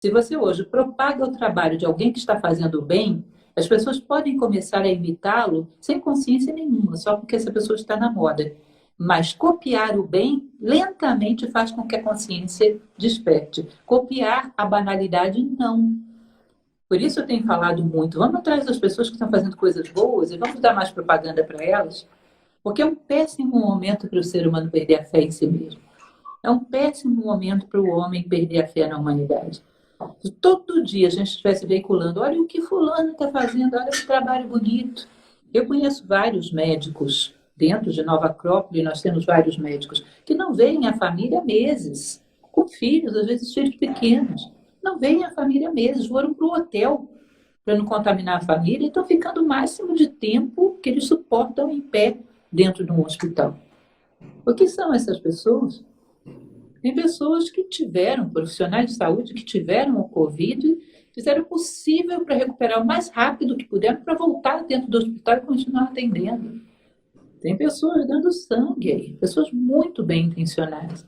Se você hoje propaga o trabalho de alguém que está fazendo o bem, as pessoas podem começar a imitá-lo sem consciência nenhuma, só porque essa pessoa está na moda. Mas copiar o bem lentamente faz com que a consciência desperte. Copiar a banalidade, não. Por isso eu tenho falado muito, vamos atrás das pessoas que estão fazendo coisas boas e vamos dar mais propaganda para elas, porque é um péssimo momento para o ser humano perder a fé em si mesmo. É um péssimo momento para o homem perder a fé na humanidade. Se todo dia a gente estivesse veiculando, olha o que fulano está fazendo, olha que trabalho bonito. Eu conheço vários médicos, dentro de Nova Acrópole, nós temos vários médicos, que não veem a família há meses, com filhos, às vezes filhos pequenos. Não veem a família há meses, foram para o hotel para não contaminar a família e estão ficando o máximo de tempo que eles suportam em pé dentro de um hospital. O que são essas pessoas? Tem pessoas que tiveram, profissionais de saúde que tiveram o Covid e fizeram o possível para recuperar o mais rápido que puderam para voltar dentro do hospital e continuar atendendo. Tem pessoas dando sangue aí, pessoas muito bem intencionadas.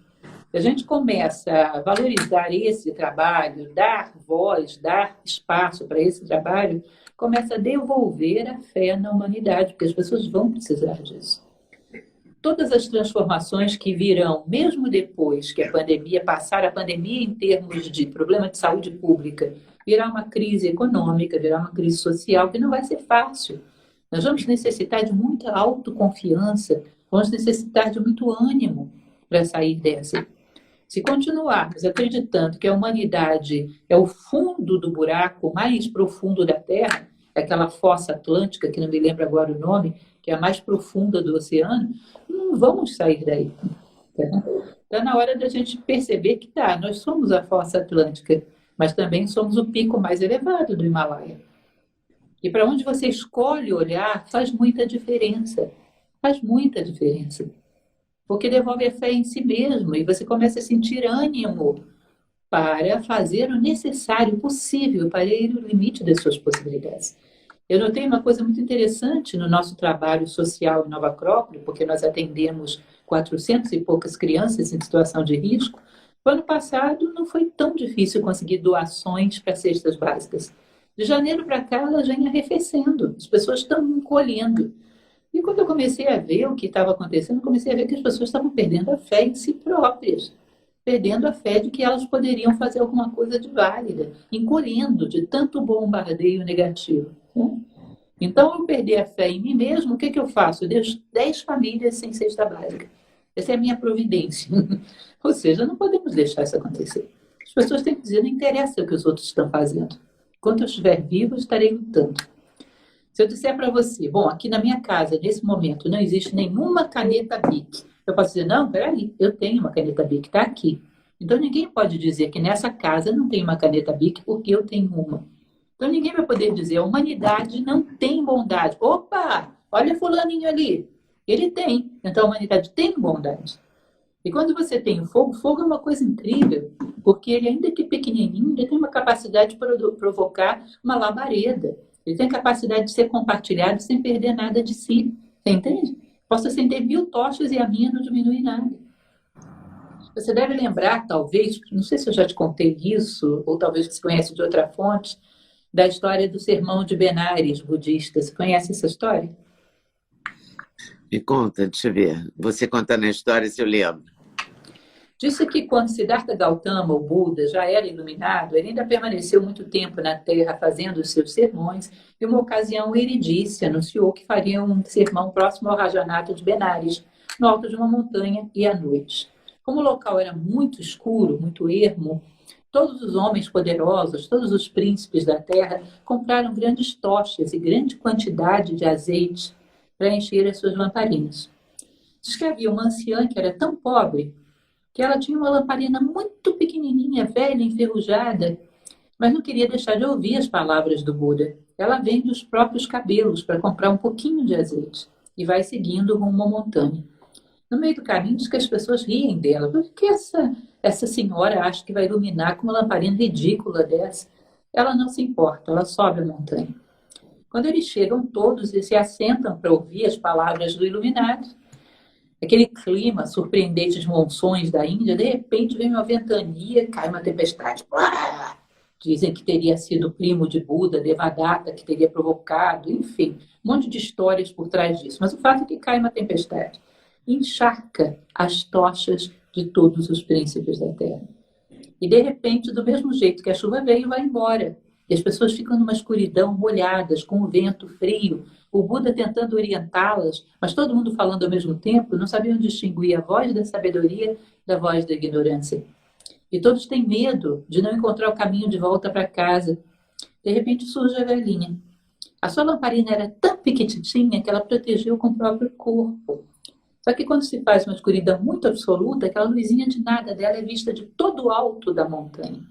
Se a gente começa a valorizar esse trabalho, dar voz, dar espaço para esse trabalho, começa a devolver a fé na humanidade, porque as pessoas vão precisar disso. Todas as transformações que virão, mesmo depois que a pandemia passar, a pandemia em termos de problema de saúde pública, virá uma crise econômica, virá uma crise social, que não vai ser fácil. Nós vamos necessitar de muita autoconfiança, vamos necessitar de muito ânimo para sair dessa. Se continuarmos acreditando que a humanidade é o fundo do buraco mais profundo da Terra, aquela fossa atlântica, que não me lembro agora o nome, que é a mais profunda do oceano, não vamos sair daí. Está na hora da gente perceber que nós somos a fossa atlântica, mas também somos o pico mais elevado do Himalaia. E para onde você escolhe olhar faz muita diferença. Faz muita diferença. Porque devolve a fé em si mesmo e você começa a sentir ânimo para fazer o necessário, possível, para ir ao limite das suas possibilidades. Eu notei uma coisa muito interessante no nosso trabalho social em Nova Acrópole, porque nós atendemos 400 e poucas crianças em situação de risco. O ano passado não foi tão difícil conseguir doações para cestas básicas. De janeiro para cá, elas vêm arrefecendo, as pessoas estão encolhendo. E quando eu comecei a ver o que estava acontecendo, eu comecei a ver que as pessoas estavam perdendo a fé em si próprias, perdendo a fé de que elas poderiam fazer alguma coisa de válida, encolhendo de tanto bombardeio negativo. Né? Então, eu perder a fé em mim mesmo, o que eu faço? Eu deixo 10 famílias sem cesta básica. Essa é a minha providência. Ou seja, não podemos deixar isso acontecer. As pessoas têm que dizer, não interessa o que os outros estão fazendo. Enquanto eu estiver vivo, eu estarei lutando. Se eu disser para você, bom, aqui na minha casa, nesse momento, não existe nenhuma caneta Bic. Eu posso dizer, não, peraí, eu tenho uma caneta Bic, está aqui. Então, ninguém pode dizer que nessa casa não tem uma caneta Bic porque eu tenho uma. Então, ninguém vai poder dizer, a humanidade não tem bondade. Opa, olha fulaninho ali. Ele tem. Então, a humanidade tem bondade. E quando você tem o fogo é uma coisa incrível, porque ele, ainda que pequenininho, ele tem uma capacidade para provocar uma labareda. Ele tem capacidade de ser compartilhado sem perder nada de si. Você entende? Posso acender 1000 tochas e a minha não diminui nada. Você deve lembrar, talvez, não sei se eu já te contei isso, ou talvez você conhece de outra fonte, da história do sermão de Benares, budista. Você conhece essa história? Me conta, deixa eu ver. Você contando a história, se eu lembro. Disse que quando Siddhartha Gautama, o Buda, já era iluminado, ele ainda permaneceu muito tempo na Terra fazendo os seus sermões, e uma ocasião ele disse, anunciou que faria um sermão próximo ao Rajanato de Benares, no alto de uma montanha e à noite. Como o local era muito escuro, muito ermo, todos os homens poderosos, todos os príncipes da Terra, compraram grandes tochas e grande quantidade de azeite para encher as suas lamparinas. Diz que havia uma anciã que era tão pobre que ela tinha uma lamparina muito pequenininha, velha, enferrujada, mas não queria deixar de ouvir as palavras do Buda. Ela vende os próprios cabelos para comprar um pouquinho de azeite e vai seguindo rumo à montanha. No meio do caminho, diz que as pessoas riem dela. Por que essa senhora acha que vai iluminar com uma lamparina ridícula dessa? Ela não se importa, ela sobe a montanha. Quando eles chegam todos e se assentam para ouvir as palavras do iluminado, aquele clima surpreendente de monções da Índia, de repente vem uma ventania, cai uma tempestade. Dizem que teria sido primo de Buda, Devadatta, que teria provocado, enfim, um monte de histórias por trás disso. Mas o fato é que cai uma tempestade, encharca as tochas de todos os príncipes da Terra. E, de repente, do mesmo jeito que a chuva veio, vai embora. E as pessoas ficam numa escuridão, molhadas, com o vento frio, o Buda tentando orientá-las, mas todo mundo falando ao mesmo tempo, não sabiam distinguir a voz da sabedoria da voz da ignorância. E todos têm medo de não encontrar o caminho de volta para casa. De repente surge a velhinha. A sua lamparina era tão pequititinha que ela protegeu com o próprio corpo. Só que quando se faz uma escuridão muito absoluta, aquela luzinha de nada dela é vista de todo o alto da montanha.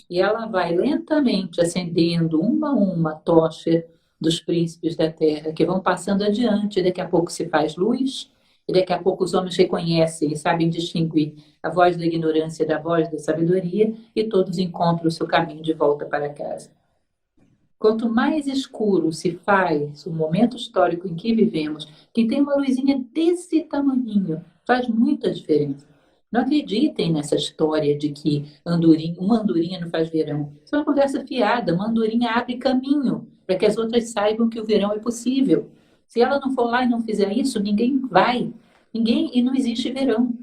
E ela vai lentamente acendendo uma a uma a tocha dos príncipes da terra, que vão passando adiante. Daqui a pouco se faz luz, e daqui a pouco os homens reconhecem e sabem distinguir a voz da ignorância da voz da sabedoria, e todos encontram o seu caminho de volta para casa. Quanto mais escuro se faz o momento histórico em que vivemos, quem tem uma luzinha desse tamanhinho faz muita diferença. Não acreditem nessa história de que uma andorinha não faz verão. Isso é uma conversa fiada. Uma andorinha abre caminho para que as outras saibam que o verão é possível. Se ela não for lá e não fizer isso, ninguém vai. E não existe verão.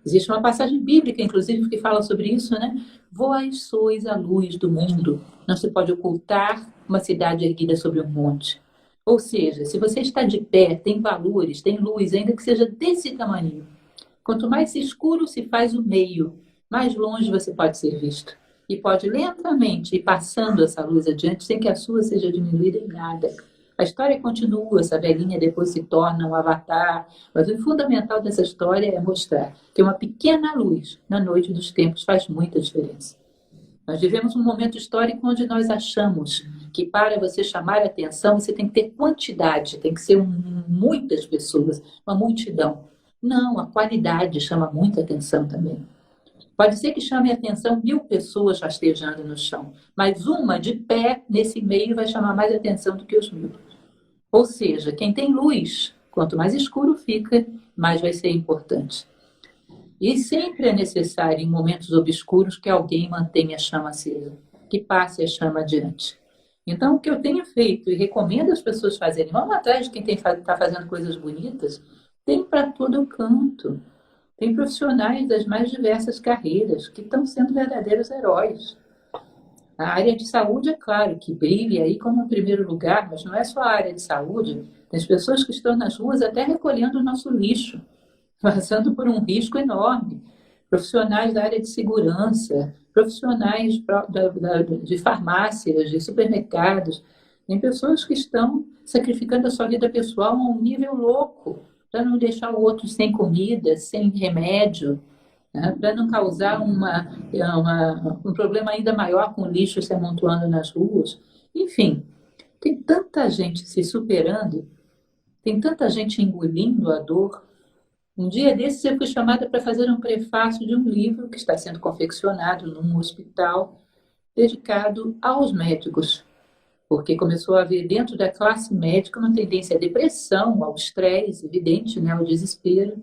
Existe uma passagem bíblica, inclusive, que fala sobre isso, né? Vós sois a luz do mundo. Não se pode ocultar uma cidade erguida sobre um monte. Ou seja, se você está de pé, tem valores, tem luz, ainda que seja desse tamanho. Quanto mais escuro se faz o meio, mais longe você pode ser visto. E pode lentamente ir passando essa luz adiante sem que a sua seja diminuída em nada. A história continua, essa velhinha depois se torna um avatar, mas o fundamental dessa história é mostrar que uma pequena luz na noite dos tempos faz muita diferença. Nós vivemos um momento histórico onde nós achamos que para você chamar a atenção você tem que ter quantidade, tem que ser muitas pessoas, uma multidão. Não, a qualidade chama muita atenção também. Pode ser que chame a atenção 1000 pessoas rastejando no chão, mas uma de pé nesse meio vai chamar mais atenção do que os 1000. Ou seja, quem tem luz, quanto mais escuro fica, mais vai ser importante. E sempre é necessário, em momentos obscuros, que alguém mantenha a chama acesa, que passe a chama adiante. Então, o que eu tenho feito e recomendo as pessoas fazerem, vamos atrás de quem está fazendo coisas bonitas, tem para todo o canto. Tem profissionais das mais diversas carreiras que estão sendo verdadeiros heróis. A área de saúde, é claro, que brilha aí como primeiro lugar, mas não é só a área de saúde. Tem as pessoas que estão nas ruas até recolhendo o nosso lixo, passando por um risco enorme. Profissionais da área de segurança, profissionais de farmácias, de supermercados. Tem pessoas que estão sacrificando a sua vida pessoal a um nível louco, para não deixar o outro sem comida, sem remédio, né? Para não causar um problema ainda maior com o lixo se amontoando nas ruas. Enfim, tem tanta gente se superando, tem tanta gente engolindo a dor. Um dia desses eu fui chamada para fazer um prefácio de um livro que está sendo confeccionado num hospital dedicado aos médicos, porque começou a haver dentro da classe médica uma tendência à depressão, ao estresse, evidente, né, ao desespero.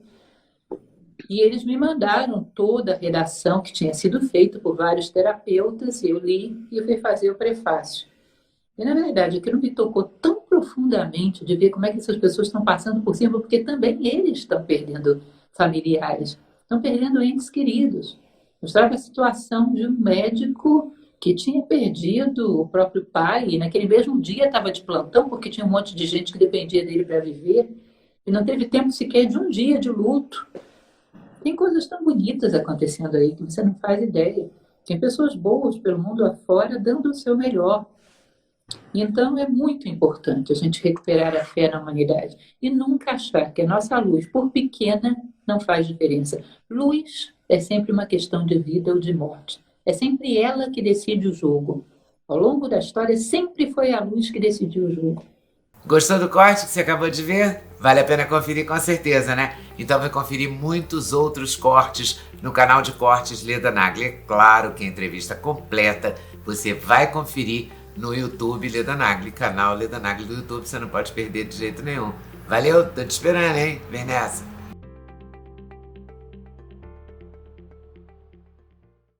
E eles me mandaram toda a redação que tinha sido feita por vários terapeutas, eu li e eu fui fazer o prefácio. E, na verdade, aquilo me tocou tão profundamente de ver como é que essas pessoas estão passando por cima, porque também eles estão perdendo familiares, estão perdendo entes queridos. Mostrava a situação de um médico que tinha perdido o próprio pai e naquele mesmo dia estava de plantão porque tinha um monte de gente que dependia dele para viver e não teve tempo sequer de um dia de luto. Tem coisas tão bonitas acontecendo aí que você não faz ideia. Tem pessoas boas pelo mundo afora dando o seu melhor. Então é muito importante a gente recuperar a fé na humanidade e nunca achar que a nossa luz, por pequena, não faz diferença. Luz é sempre uma questão de vida ou de morte. É sempre ela que decide o jogo. Ao longo da história, sempre foi a luz que decidiu o jogo. Gostou do corte que você acabou de ver? Vale a pena conferir com certeza, né? Então vai conferir muitos outros cortes no canal de cortes Leda Nagli. É claro que a entrevista completa você vai conferir no YouTube Leda Nagli, canal Leda Nagli do YouTube. Você não pode perder de jeito nenhum. Valeu, tô te esperando, hein? Vem nessa!